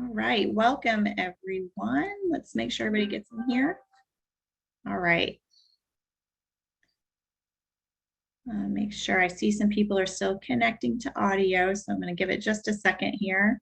All right, welcome everyone. Let's make sure everybody gets in here. All right. Make sure I see some people are still connecting to audio, so I'm going to give it just a second here.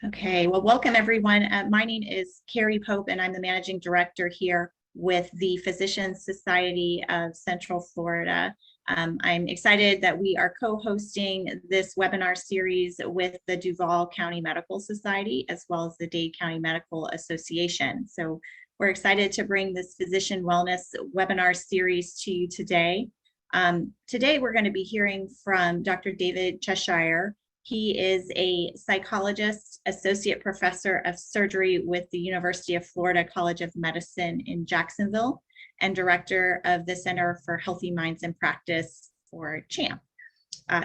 Okay, well, welcome everyone. My name is Carrie Pope, and I'm the managing director here with the Physicians Society of Central Florida. I'm excited that we are co-hosting this webinar series with the Duval County Medical Society, as well as the Dade County Medical Association. So we're excited to bring this physician wellness webinar series to you today. Today, we're going to be hearing from Dr. David Chesire. He is a psychologist, associate professor of surgery with the University of Florida College of Medicine in Jacksonville, and director of the Center for Healthy Minds in Practice, or CHAMP.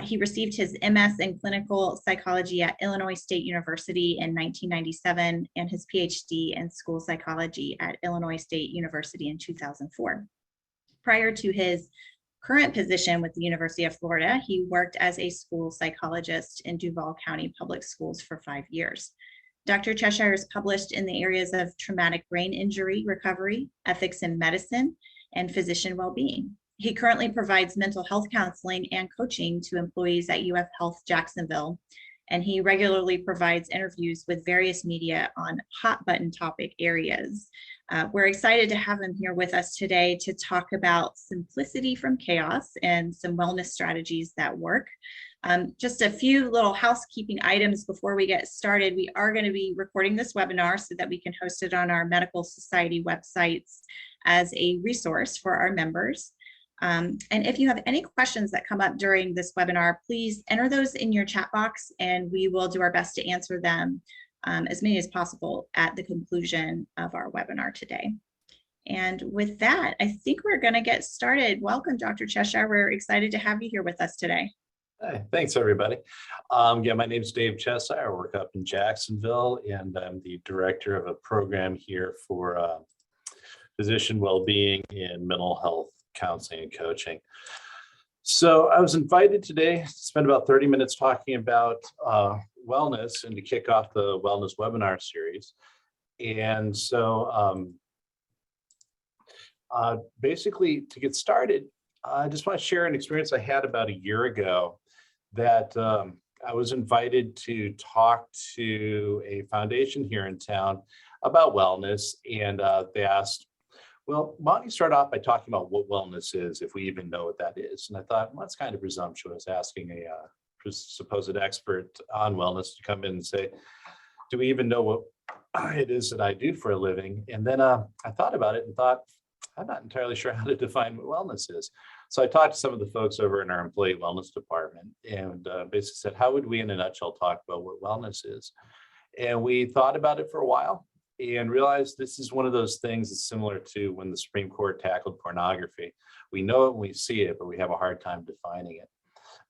He received his MS in clinical psychology at Illinois State University in 1997 and his PhD in school psychology at Illinois State University in 2004. Prior to his current position with the University of Florida, he worked as a school psychologist in Duval County Public Schools for 5 years. Dr. Chesire is published in the areas of traumatic brain injury recovery, ethics in medicine, and physician well-being. He currently provides mental health counseling and coaching to employees at UF Health Jacksonville, and he regularly provides interviews with various media on hot button topic areas. We're excited to have him here with us today to talk about simplicity from chaos and some wellness strategies that work. Just a few little housekeeping items before we get started. We are going to be recording this webinar so that we can host it on our medical society websites as a resource for our members. And if you have any questions that come up during this webinar, please enter those in your chat box and we will do our best to answer them as many as possible at the conclusion of our webinar today. And with that, I think we're going to get started. Welcome, Dr. Chesire. We're excited to have you here with us today. Hi, thanks everybody. My name is Dave Chesire. I work up in Jacksonville, and I'm the director of a program here for physician well-being and mental health counseling and coaching. So I was invited today to spend about 30 minutes talking about wellness and to kick off the wellness webinar series. And so basically to get started, I just want to share an experience I had about a year ago that I was invited to talk to a foundation here in town about wellness. And they asked, well, why don't you start off by talking about what wellness is, if we even know what that is? And I thought, well, that's kind of presumptuous, asking a supposed expert on wellness to come in and say, do we even know what it is that I do for a living? And then I thought about it and thought, I'm not entirely sure how to define what wellness is. So I talked to some of the folks over in our employee wellness department and basically said, how would we in a nutshell talk about what wellness is? And we thought about it for a while and realized this is one of those things that's similar to when the Supreme Court tackled pornography. We know it when we see it, but we have a hard time defining it.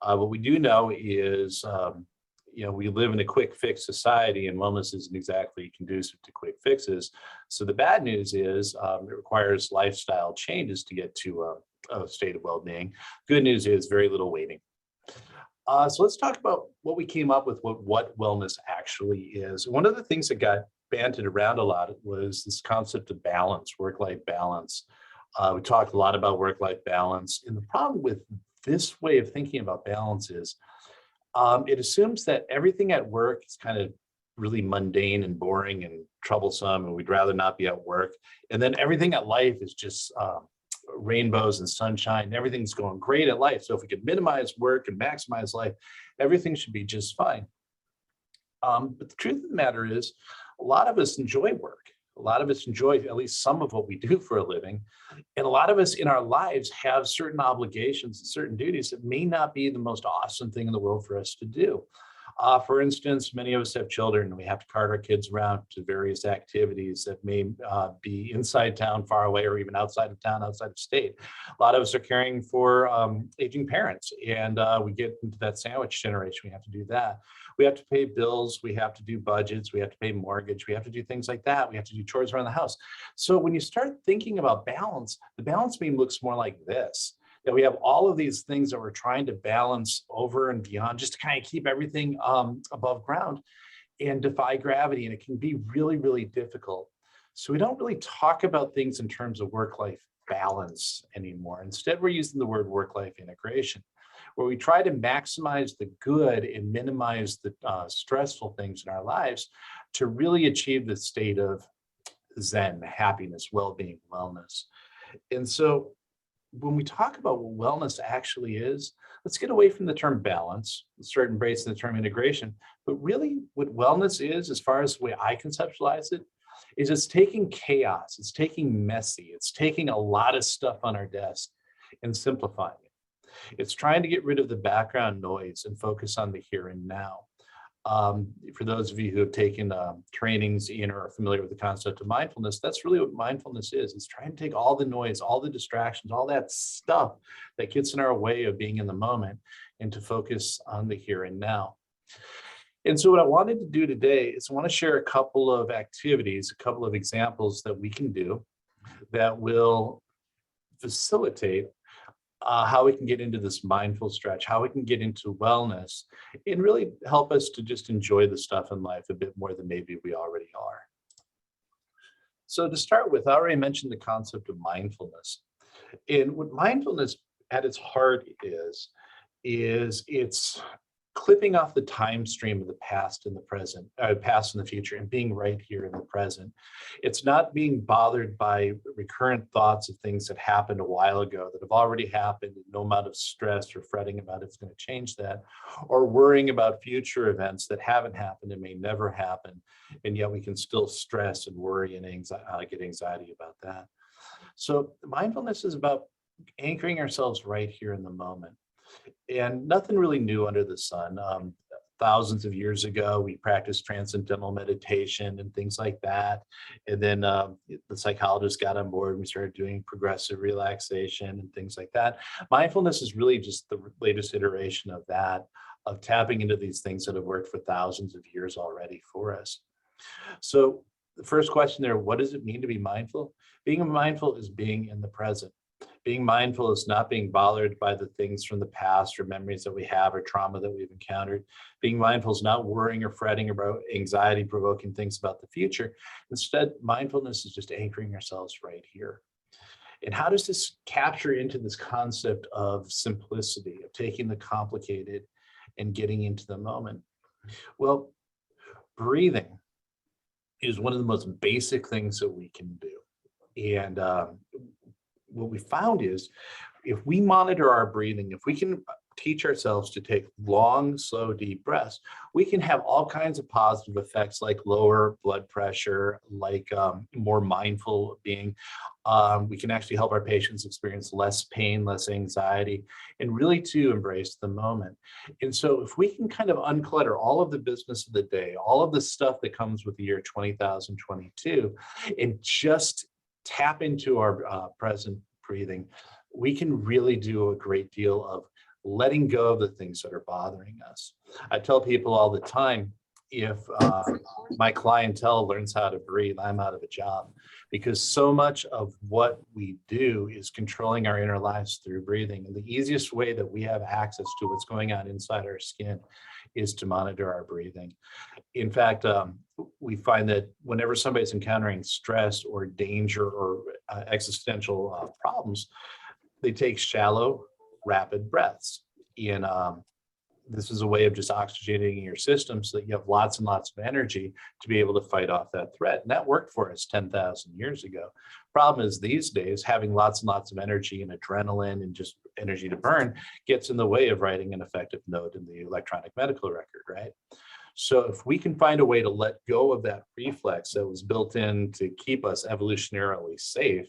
What we do know is, we live in a quick fix society, and wellness isn't exactly conducive to quick fixes. So the bad news is it requires lifestyle changes to get to a state of well-being. Good news is very little waiting. So let's talk about what we came up with, what wellness actually is. One of the things that got banted around a lot was this concept of balance, work-life balance. We talked a lot about work-life balance, and the problem with this way of thinking about balance is it assumes that everything at work is kind of really mundane and boring and troublesome, and we'd rather not be at work. And then everything at life is just rainbows and sunshine, and everything's going great at life. So if we could minimize work and maximize life, everything should be just fine. But the truth of the matter is, a lot of us enjoy work. A lot of us enjoy at least some of what we do for a living. And a lot of us in our lives have certain obligations and certain duties that may not be the most awesome thing in the world for us to do. For instance, many of us have children and we have to cart our kids around to various activities that may be inside town, far away, or even outside of town, outside of state. A lot of us are caring for aging parents, and we get into that sandwich generation. We have to do that. We have to pay bills, we have to do budgets, we have to pay mortgage, we have to do things like that. We have to do chores around the house. So when you start thinking about balance, the balance beam looks more like this. That we have all of these things that we're trying to balance over and beyond just to kind of keep everything above ground and defy gravity. And it can be really, really difficult. So we don't really talk about things in terms of work-life balance anymore. Instead, we're using the word work-life integration, where we try to maximize the good and minimize the stressful things in our lives to really achieve the state of Zen, happiness, well-being, wellness. And so when we talk about what wellness actually is, let's get away from the term balance, start embracing the term integration. But really what wellness is, as far as the way I conceptualize it, is it's taking chaos, it's taking messy, it's taking a lot of stuff on our desk and simplifying it. It's trying to get rid of the background noise and focus on the here and now. For those of you who have taken trainings in or are familiar with the concept of mindfulness, that's really what mindfulness is. It's trying to take all the noise, all the distractions, all that stuff that gets in our way of being in the moment and to focus on the here and now. And so what I wanted to do today is I want to share a couple of activities, a couple of examples that we can do that will facilitate how we can get into this mindful stretch, how we can get into wellness, and really help us to just enjoy the stuff in life a bit more than maybe we already are. So to start with, I already mentioned the concept of mindfulness. And what mindfulness at its heart is it's clipping off the time stream of the past and the present, past and the future, and being right here in the present. It's not being bothered by recurrent thoughts of things that happened a while ago that have already happened, and no amount of stress or fretting about it's going to change that, or worrying about future events that haven't happened and may never happen, and yet we can still stress and worry and get anxiety about that. So mindfulness is about anchoring ourselves right here in the moment. And nothing really new under the sun. Thousands of years ago, we practiced transcendental meditation and things like that. And then the psychologists got on board and we started doing progressive relaxation and things like that. Mindfulness is really just the latest iteration of that, of tapping into these things that have worked for thousands of years already for us. So the first question there, what does it mean to be mindful? Being mindful is being in the present. Being mindful is not being bothered by the things from the past or memories that we have or trauma that we've encountered. Being mindful is not worrying or fretting about anxiety-provoking things about the future. Instead, mindfulness is just anchoring ourselves right here. And how does this capture into this concept of simplicity, of taking the complicated and getting into the moment? Well, breathing is one of the most basic things that we can do. And what we found is if we monitor our breathing, if we can teach ourselves to take long, slow, deep breaths, we can have all kinds of positive effects like lower blood pressure, like more mindful being. We can actually help our patients experience less pain, less anxiety, and really to embrace the moment. And so if we can kind of unclutter all of the business of the day, all of the stuff that comes with the year 2022, and just tap into our present breathing, we can really do a great deal of letting go of the things that are bothering us. I tell people all the time, if my clientele learns how to breathe, I'm out of a job, because so much of what we do is controlling our inner lives through breathing. And the easiest way that we have access to what's going on inside our skin is to monitor our breathing. In fact, we find that whenever somebody's encountering stress or danger or existential problems, they take shallow, rapid breaths. And this is a way of just oxygenating your system so that you have lots and lots of energy to be able to fight off that threat. And that worked for us 10,000 years ago. Problem is these days, having lots and lots of energy and adrenaline and just energy to burn gets in the way of writing an effective note in the electronic medical record, right? So if we can find a way to let go of that reflex that was built in to keep us evolutionarily safe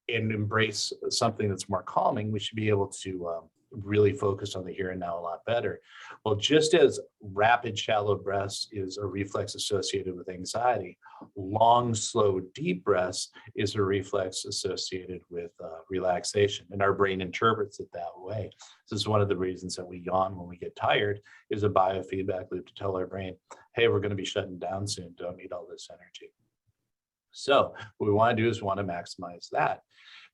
and embrace something that's more calming, we should be able to really focused on the here and now a lot better. Well, just as rapid, shallow breaths is a reflex associated with anxiety, long, slow, deep breaths is a reflex associated with relaxation. And our brain interprets it that way. This is one of the reasons that we yawn when we get tired, is a biofeedback loop to tell our brain, hey, we're going to be shutting down soon. Don't need all this energy. So what we want to do is we want to maximize that.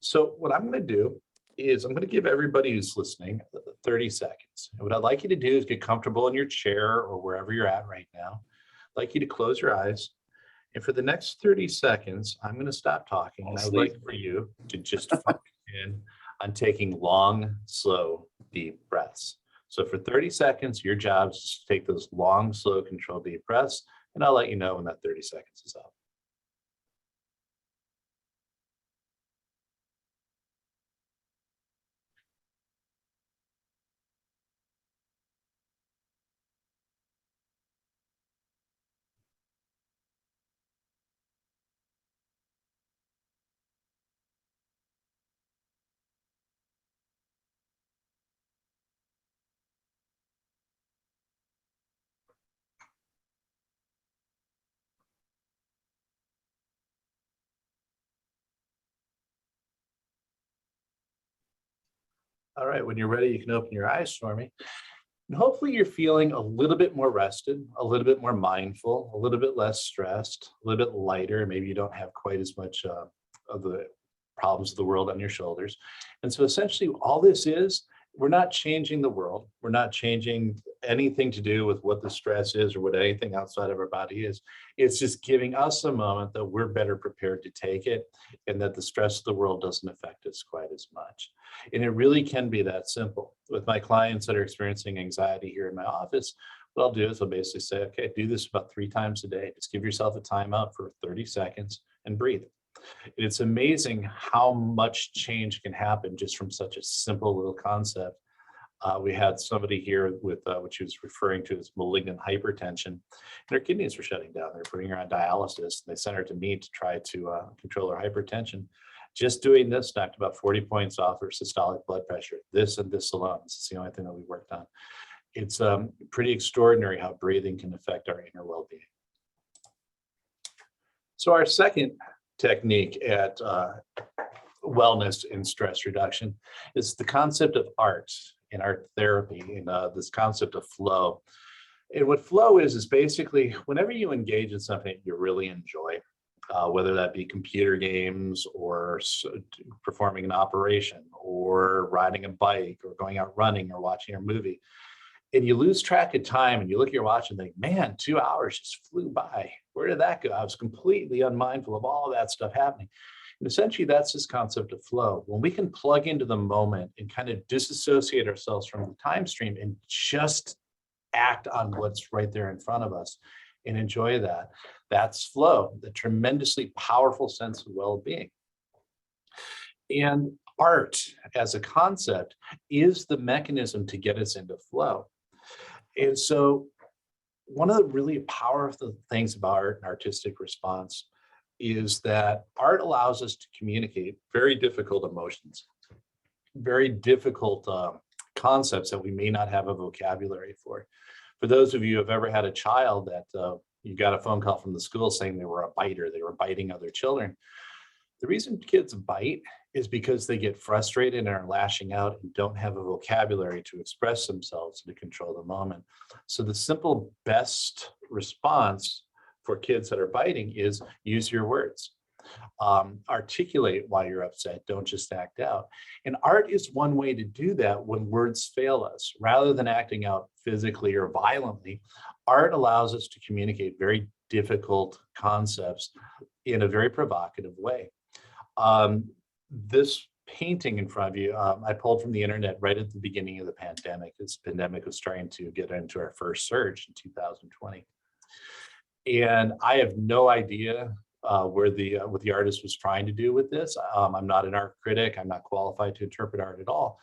So what I'm going to do is I'm going to give everybody who's listening 30 seconds. And what I'd like you to do is get comfortable in your chair or wherever you're at right now. I'd like you to close your eyes. And for the next 30 seconds, I'm going to stop talking. And I'd like for you to just focus in on taking long, slow, deep breaths. So for 30 seconds, your job is to take those long, slow, controlled deep breaths. And I'll let you know when that 30 seconds is up. All right, when you're ready, you can open your eyes for me. And hopefully you're feeling a little bit more rested, a little bit more mindful, a little bit less stressed, a little bit lighter. Maybe you don't have quite as much of the problems of the world on your shoulders. And so essentially all this is, we're not changing the world. We're not changing anything to do with what the stress is or what anything outside of our body is. It's just giving us a moment that we're better prepared to take it and that the stress of the world doesn't affect us quite as much. And it really can be that simple. With my clients that are experiencing anxiety here in my office, what I'll do is I'll basically say, okay, do this about 3 times a day. Just give yourself a timeout for 30 seconds and breathe. It's amazing how much change can happen just from such a simple little concept. We had somebody here with what she was referring to as malignant hypertension, and her kidneys were shutting down. They were putting her on dialysis. They sent her to me to try to control her hypertension. Just doing this knocked about 40 points off her systolic blood pressure. This and this alone. This is the only thing that we worked on. It's pretty extraordinary how breathing can affect our inner well-being. So our second technique at wellness and stress reduction is the concept of art and art therapy, and this concept of flow. And what flow is basically whenever you engage in something you really enjoy, whether that be computer games or performing an operation or riding a bike or going out running or watching a movie, and you lose track of time and you look at your watch and think, man, 2 hours just flew by. Where did that go? I was completely unmindful of all of that stuff happening. And essentially that's this concept of flow. When we can plug into the moment and kind of disassociate ourselves from the time stream and just act on what's right there in front of us and enjoy that, that's flow, the tremendously powerful sense of well-being. And art as a concept is the mechanism to get us into flow. And so one of the really powerful things about art and artistic response is that art allows us to communicate very difficult emotions, very difficult concepts that we may not have a vocabulary for. For those of you who have ever had a child that you got a phone call from the school saying they were a biter, they were biting other children. The reason kids bite is because they get frustrated and are lashing out and don't have a vocabulary to express themselves and to control the moment. So the simple best response for kids that are biting is use your words. Articulate why you're upset, don't just act out. And art is one way to do that when words fail us. Rather than acting out physically or violently, art allows us to communicate very difficult concepts in a very provocative way. This painting in front of you, I pulled from the internet right at the beginning of the pandemic. This pandemic was starting to get into our first surge in 2020. And I have no idea what the artist was trying to do with this. I'm not an art critic. I'm not qualified to interpret art at all.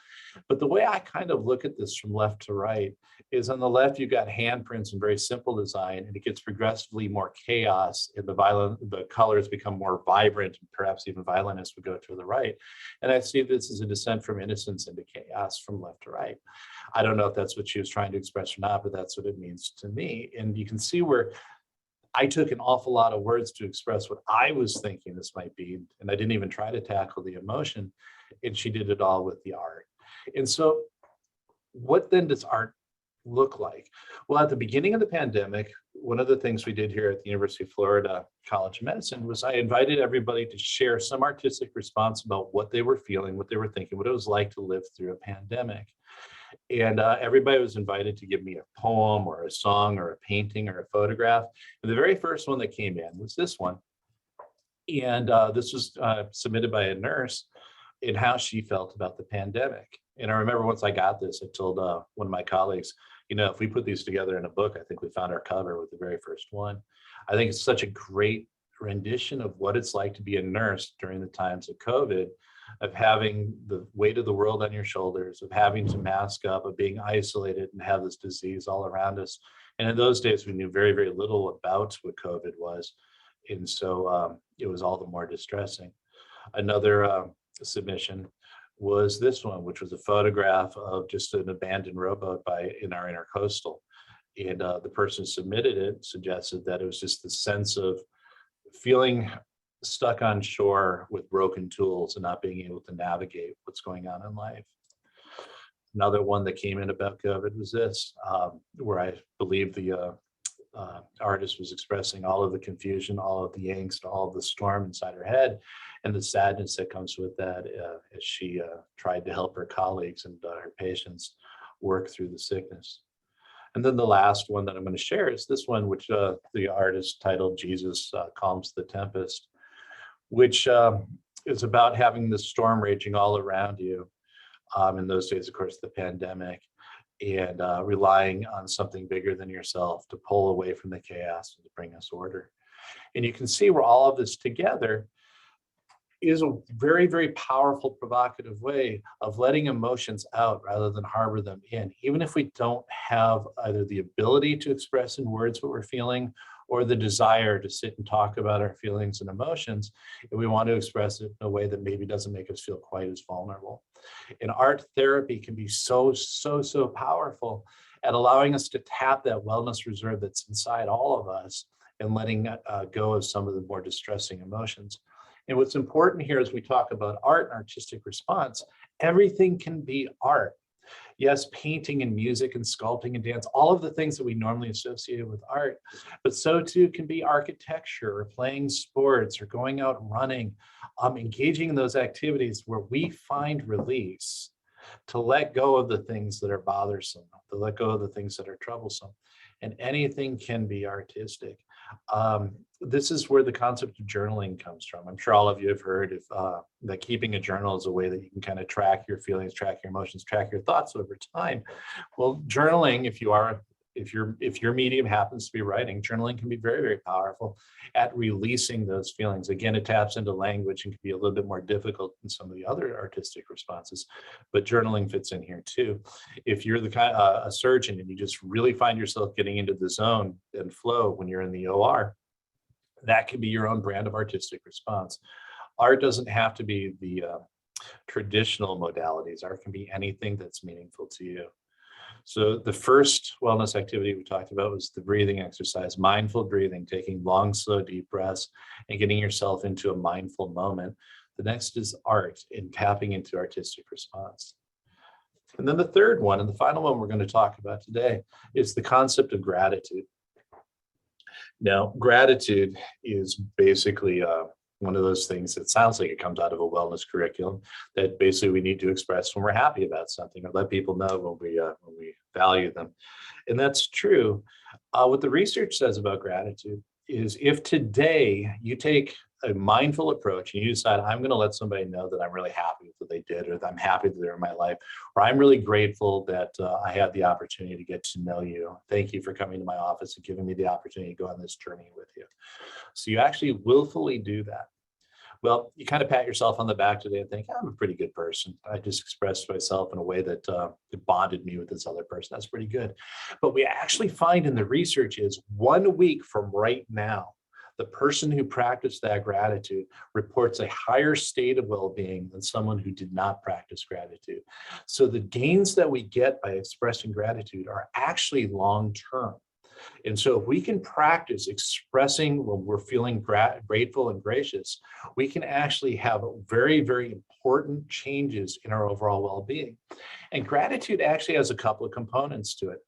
But the way I kind of look at this from left to right is on the left, you've got handprints and very simple design, and it gets progressively more chaos, and the colors become more vibrant, and perhaps even violent as we go to the right. And I see this as a descent from innocence into chaos from left to right. I don't know if that's what she was trying to express or not, but that's what it means to me. And you can see where I took an awful lot of words to express what I was thinking this might be, and I didn't even try to tackle the emotion, and she did it all with the art. And so what then does art look like? Well, at the beginning of the pandemic, one of the things we did here at the University of Florida College of Medicine was I invited everybody to share some artistic response about what they were feeling, what they were thinking, what it was like to live through a pandemic. And everybody was invited to give me a poem or a song or a painting or a photograph. And the very first one that came in was this one. And this was submitted by a nurse in how she felt about the pandemic. And I remember once I got this, I told one of my colleagues, you know, if we put these together in a book, I think we found our cover with the very first one. I think it's such a great rendition of what it's like to be a nurse during the times of COVID, of having the weight of the world on your shoulders, of having to mask up, of being isolated and have this disease all around us. And in those days, we knew very, very little about what COVID was. And so it was all the more distressing. Another submission was this one, which was a photograph of just an abandoned rowboat in our intercoastal. And the person who submitted it suggested that it was just the sense of feeling stuck on shore with broken tools and not being able to navigate what's going on in life. Another one that came in about COVID was this, where I believe the artist was expressing all of the confusion, all of the angst, all of the storm inside her head, and the sadness that comes with that as she tried to help her colleagues and her patients work through the sickness. And then the last one that I'm going to share is this one, which the artist titled Jesus Calms the Tempest, which is about having the storm raging all around you. In those days, of course, the pandemic, and relying on something bigger than yourself to pull away from the chaos and to bring us order. And you can see where all of this together is a very, very powerful, provocative way of letting emotions out rather than harbor them in. Even if we don't have either the ability to express in words what we're feeling or the desire to sit and talk about our feelings and emotions, and we want to express it in a way that maybe doesn't make us feel quite as vulnerable. And art therapy can be so powerful at allowing us to tap that wellness reserve that's inside all of us and letting go of some of the more distressing emotions. And what's important here as we talk about art and artistic response, everything can be art. Yes, painting and music and sculpting and dance, all of the things that we normally associate with art, but so too can be architecture or playing sports or going out running, engaging in those activities where we find release to let go of the things that are bothersome, to let go of the things that are troublesome. And anything can be artistic. This is where the concept of journaling comes from. I'm sure all of you have heard that keeping a journal is a way that you can kind of track your feelings, track your emotions, track your thoughts over time. Well, journaling, if your medium happens to be writing, journaling can be very, very powerful at releasing those feelings. Again, it taps into language and can be a little bit more difficult than some of the other artistic responses, but journaling fits in here too. If you're a surgeon and you just really find yourself getting into the zone and flow when you're in the OR, that can be your own brand of artistic response. Art doesn't have to be the traditional modalities. Art can be anything that's meaningful to you. So the first wellness activity we talked about was the breathing exercise, mindful breathing, taking long, slow, deep breaths and getting yourself into a mindful moment. The next is art and tapping into artistic response. And then the third one, and the final one we're going to talk about today, is the concept of gratitude. Now, gratitude is basically one of those things that sounds like it comes out of a wellness curriculum that basically we need to express when we're happy about something or let people know when we value them. And that's true. What the research says about gratitude is if today you take a mindful approach and you decide, I'm going to let somebody know that I'm really happy with what they did, or that I'm happy that they're in my life, or I'm really grateful that I had the opportunity to get to know you. Thank you for coming to my office and giving me the opportunity to go on this journey with you. So you actually willfully do that. Well, you kind of pat yourself on the back today and think, I'm a pretty good person. I just expressed myself in a way that it bonded me with this other person. That's pretty good. But we actually find in the research is 1 week from right now, the person who practiced that gratitude reports a higher state of well-being than someone who did not practice gratitude. So the gains that we get by expressing gratitude are actually long-term. And so if we can practice expressing when we're feeling grateful and gracious, we can actually have very, very important changes in our overall well-being. And gratitude actually has a couple of components to it.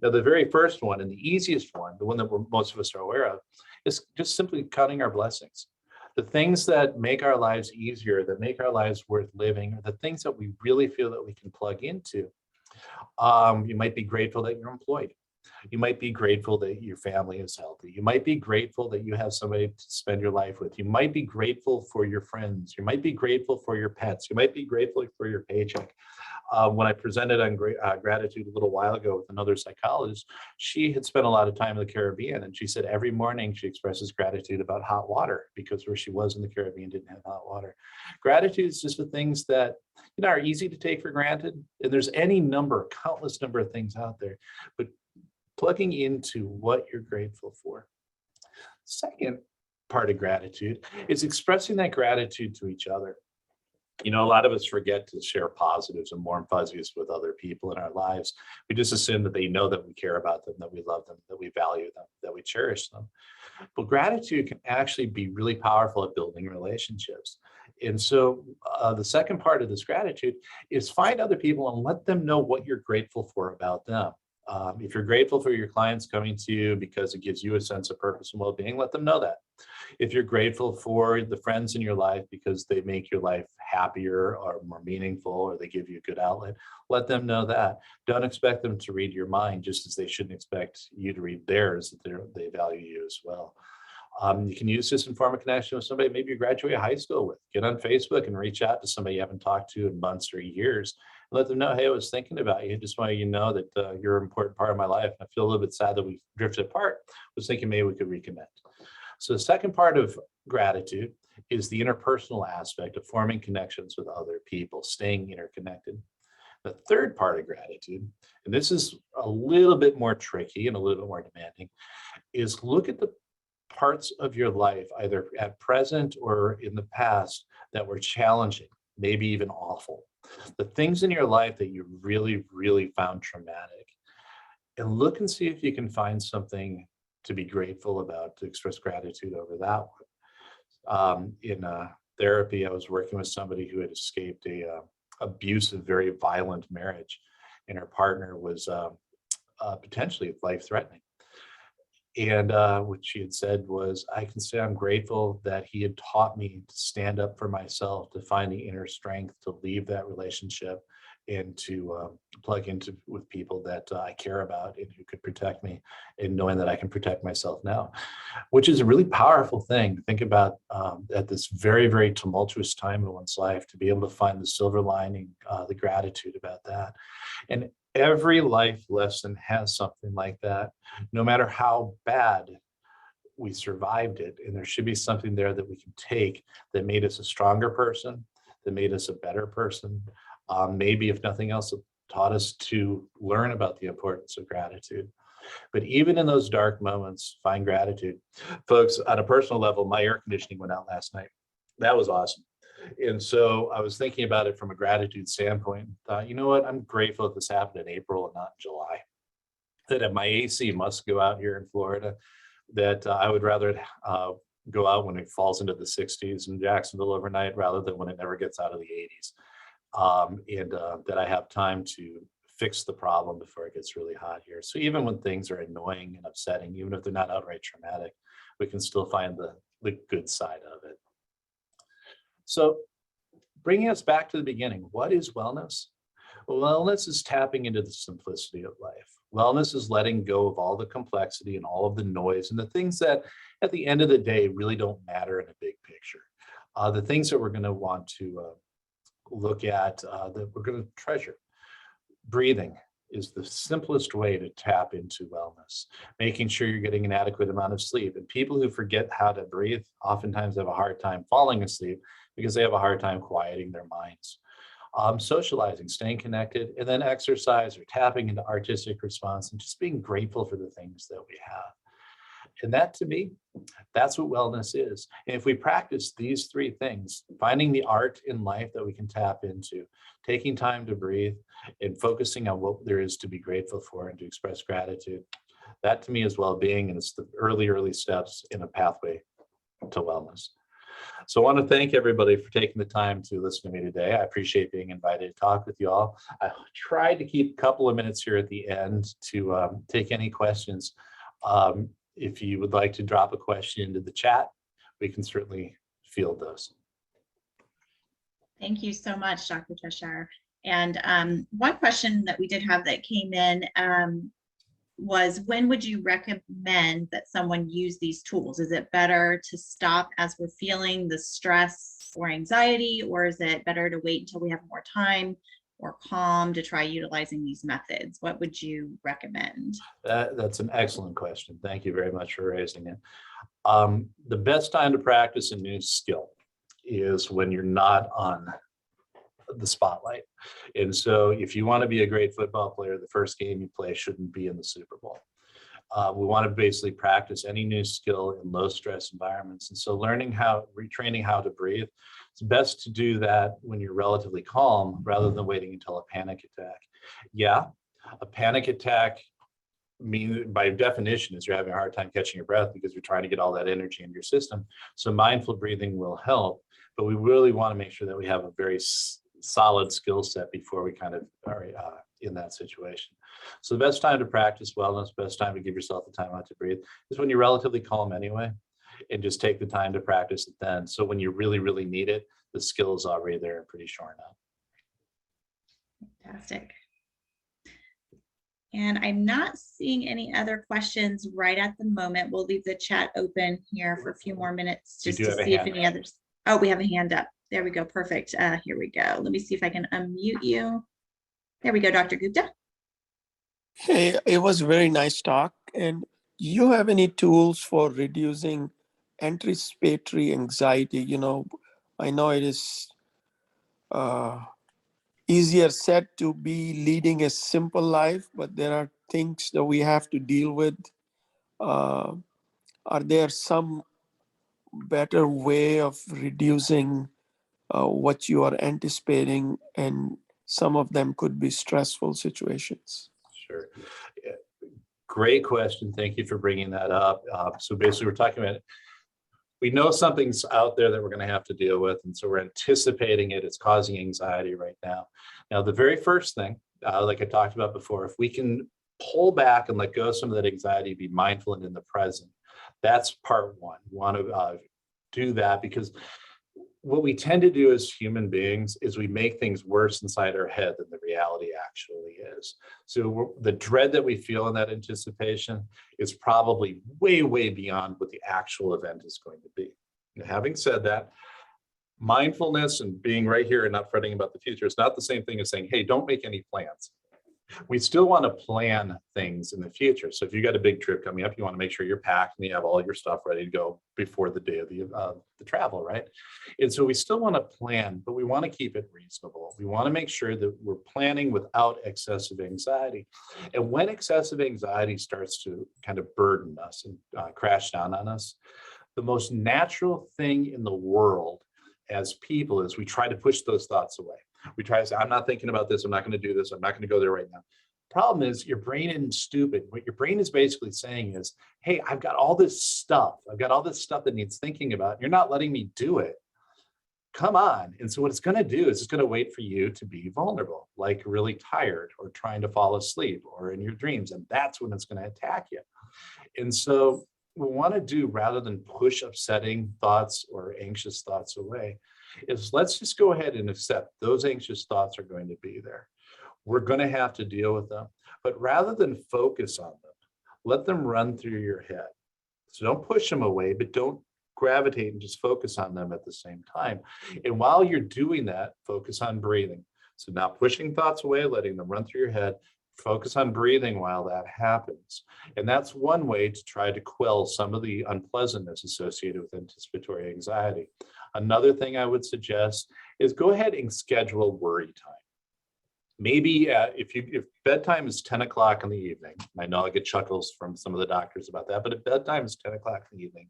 Now, the very first one and the easiest one, the one that most of us are aware of, is just simply counting our blessings. The things that make our lives easier, that make our lives worth living, are the things that we really feel that we can plug into. You might be grateful that you're employed. You might be grateful that your family is healthy. You might be grateful that you have somebody to spend your life with. You might be grateful for your friends. You might be grateful for your pets. You might be grateful for your paycheck. When I presented on gratitude a little while ago with another psychologist, she had spent a lot of time in the Caribbean, and she said every morning she expresses gratitude about hot water because where she was in the Caribbean didn't have hot water. Gratitude is just the things that are easy to take for granted, and there's countless number of things out there, but plugging into what you're grateful for. Second part of gratitude is expressing that gratitude to each other. A lot of us forget to share positives and warm fuzzies with other people in our lives. We just assume that they know that we care about them, that we love them, that we value them, that we cherish them. But gratitude can actually be really powerful at building relationships. And so the second part of this gratitude is find other people and let them know what you're grateful for about them. If you're grateful for your clients coming to you because it gives you a sense of purpose and well-being, let them know that. If you're grateful for the friends in your life because they make your life happier or more meaningful, or they give you a good outlet, let them know that. Don't expect them to read your mind, just as they shouldn't expect you to read theirs, that they value you as well. You can use this and form a connection with somebody maybe you graduated high school with. Get on Facebook and reach out to somebody you haven't talked to in months or years. Let them know, hey, I was thinking about you. Just want you to know that you're an important part of my life. I feel a little bit sad that we drifted apart. I was thinking maybe we could reconnect. So the second part of gratitude is the interpersonal aspect of forming connections with other people, staying interconnected. The third part of gratitude, and this is a little bit more tricky and a little bit more demanding, is look at the parts of your life, either at present or in the past, that were challenging, maybe even awful. The things in your life that you really, really found traumatic. And look and see if you can find something to be grateful about, to express gratitude over that one. In therapy, I was working with somebody who had escaped a abusive, very violent marriage, and her partner was potentially life-threatening. And what she had said was, I can say I'm grateful that he had taught me to stand up for myself, to find the inner strength to leave that relationship and to plug into with people that I care about and who could protect me, and knowing that I can protect myself now, which is a really powerful thing to think about at this very, very tumultuous time in one's life, to be able to find the silver lining, the gratitude about that. And every life lesson has something like that, no matter how bad we survived it. And there should be something there that we can take that made us a stronger person, that made us a better person. Maybe, if nothing else, it taught us to learn about the importance of gratitude. But even in those dark moments, find gratitude. Folks, on a personal level, my air conditioning went out last night. That was awesome. And so I was thinking about it from a gratitude standpoint. Thought, you know what? I'm grateful that this happened in April and not in July. That my AC must go out here in Florida. That I would rather go out when it falls into the 60s in Jacksonville overnight rather than when it never gets out of the 80s. That I have time to fix the problem before it gets really hot here. So even when things are annoying and upsetting, even if they're not outright traumatic, we can still find the good side of it. So bringing us back to the beginning, what is wellness? Wellness is tapping into the simplicity of life. Wellness is letting go of all the complexity and all of the noise and the things that at the end of the day really don't matter in a big picture. The things that we're going to want to look at, that we're going to treasure. Breathing is the simplest way to tap into wellness, making sure you're getting an adequate amount of sleep. And people who forget how to breathe oftentimes have a hard time falling asleep because they have a hard time quieting their minds. Socializing, staying connected, and then exercise or tapping into artistic response and just being grateful for the things that we have. And that to me, that's what wellness is. And if we practice these three things, finding the art in life that we can tap into, taking time to breathe, and focusing on what there is to be grateful for and to express gratitude, that to me is well-being, and it's the early steps in a pathway to wellness. So I want to thank everybody for taking the time to listen to me today. I appreciate being invited to talk with you all. I tried to keep a couple of minutes here at the end to take any questions. If you would like to drop a question into the chat, we can certainly field those. Thank you so much, Dr. Chesire. And one question that we did have that came in was, when would you recommend that someone use these tools? Is it better to stop as we're feeling the stress or anxiety, or is it better to wait until we have more time or calm to try utilizing these methods? What would you recommend? That's an excellent question. Thank you very much for raising it. The best time to practice a new skill is when you're not on the spotlight. And so if you want to be a great football player, the first game you play shouldn't be in the Super Bowl. We want to basically practice any new skill in low stress environments. And so retraining how to breathe, it's best to do that when you're relatively calm rather than waiting until a panic attack. Yeah, a panic attack by definition is you're having a hard time catching your breath because you're trying to get all that energy into your system. So mindful breathing will help, but we really want to make sure that we have a very solid skill set before we kind of are in that situation. So the best time to practice wellness, best time to give yourself the time out to breathe is when you're relatively calm anyway, and just take the time to practice it then. So when you really need it, the skill is already there and pretty shorn up. Fantastic. And I'm not seeing any other questions right at the moment. We'll leave the chat open here for a few more minutes just to see if any others. Oh, we have a hand up. There we go. Perfect. Here we go. Let me see if I can unmute you. There we go, Dr. Gupta. Hey, it was a very nice talk. And you have any tools for reducing anticipatory anxiety? You know, I know it is easier said to be leading a simple life, but there are things that we have to deal with. Are there some better way of reducing what you are anticipating, and some of them could be stressful situations? Sure. Great question. Thank you for bringing that up. So basically we're talking about, we know something's out there that we're going to have to deal with, and so we're anticipating it. It's causing anxiety right now. Now, the very first thing, like I talked about before, if we can pull back and let go of some of that anxiety, be mindful and in the present, that's part one. We want to do that, because what we tend to do as human beings is we make things worse inside our head than the reality actually is. So the dread that we feel in that anticipation is probably way beyond what the actual event is going to be. Now, having said that, mindfulness and being right here and not fretting about the future is not the same thing as saying, hey, don't make any plans. We still want to plan things in the future. So if you got a big trip coming up, you want to make sure you're packed and you have all your stuff ready to go before the day of the travel, right? And so we still want to plan, but we want to keep it reasonable. We want to make sure that we're planning without excessive anxiety. And when excessive anxiety starts to kind of burden us and crash down on us, the most natural thing in the world as people is we try to push those thoughts away. We try to say, I'm not thinking about this. I'm not going to do this. I'm not going to go there right now. Problem is, your brain isn't stupid. What your brain is basically saying is, hey, I've got all this stuff. I've got all this stuff that needs thinking about. You're not letting me do it. Come on. And so what it's going to do is it's going to wait for you to be vulnerable, like really tired or trying to fall asleep or in your dreams. And that's when it's going to attack you. And so what we want to do, rather than push upsetting thoughts or anxious thoughts away, is let's just go ahead and accept those anxious thoughts are going to be there. We're going to have to deal with them. But rather than focus on them, let them run through your head. So don't push them away, but don't gravitate and just focus on them at the same time. And while you're doing that, focus on breathing. So not pushing thoughts away, letting them run through your head, focus on breathing while that happens. And that's one way to try to quell some of the unpleasantness associated with anticipatory anxiety. Another thing I would suggest is go ahead and schedule worry time. Maybe if bedtime is 10 o'clock in the evening, I know I get chuckles from some of the doctors about that, but if bedtime is 10 o'clock in the evening,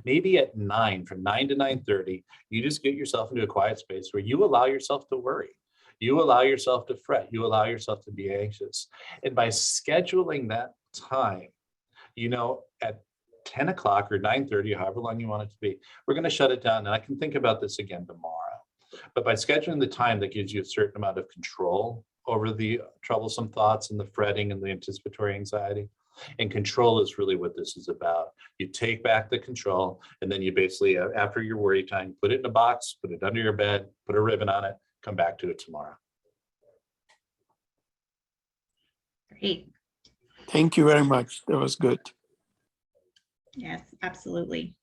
maybe at 9, from 9 to 9:30, you just get yourself into a quiet space where you allow yourself to worry. You allow yourself to fret. You allow yourself to be anxious. And by scheduling that time, at 10 o'clock or 9:30, however long you want it to be, we're going to shut it down. And I can think about this again tomorrow. But by scheduling the time, that gives you a certain amount of control over the troublesome thoughts and the fretting and the anticipatory anxiety. And control is really what this is about. You take back the control, and then you basically, after your worry time, put it in a box, put it under your bed, put a ribbon on it, come back to it tomorrow. Great. Thank you very much. That was good. Yes, absolutely.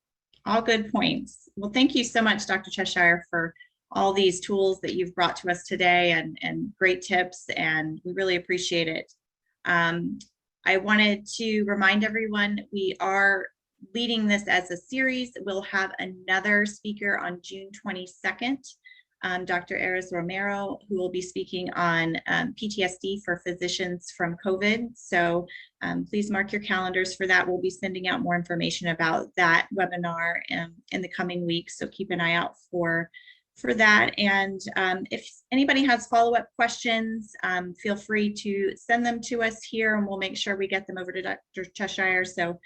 All good points. Well, thank you so much, Dr. Cheshire, for all these tools that you've brought to us today and great tips, and we really appreciate it. I wanted to remind everyone we are leading this as a series. We'll have another speaker on June 22nd, Dr. Ares Romero, who will be speaking on PTSD for physicians from COVID. So please mark your calendars for that. We'll be sending out more information about that webinar in the coming weeks. So keep an eye out for that. And if anybody has follow-up questions, feel free to send them to us here, and we'll make sure we get them over to Dr. Cheshire so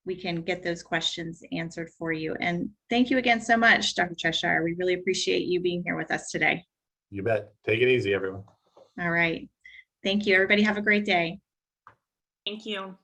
we can get those questions answered for you. And thank you again so much, Dr. Cheshire. We really appreciate you being here with us today. You bet. Take it easy, everyone. All right. Thank you. Everybody have a great day. Thank you.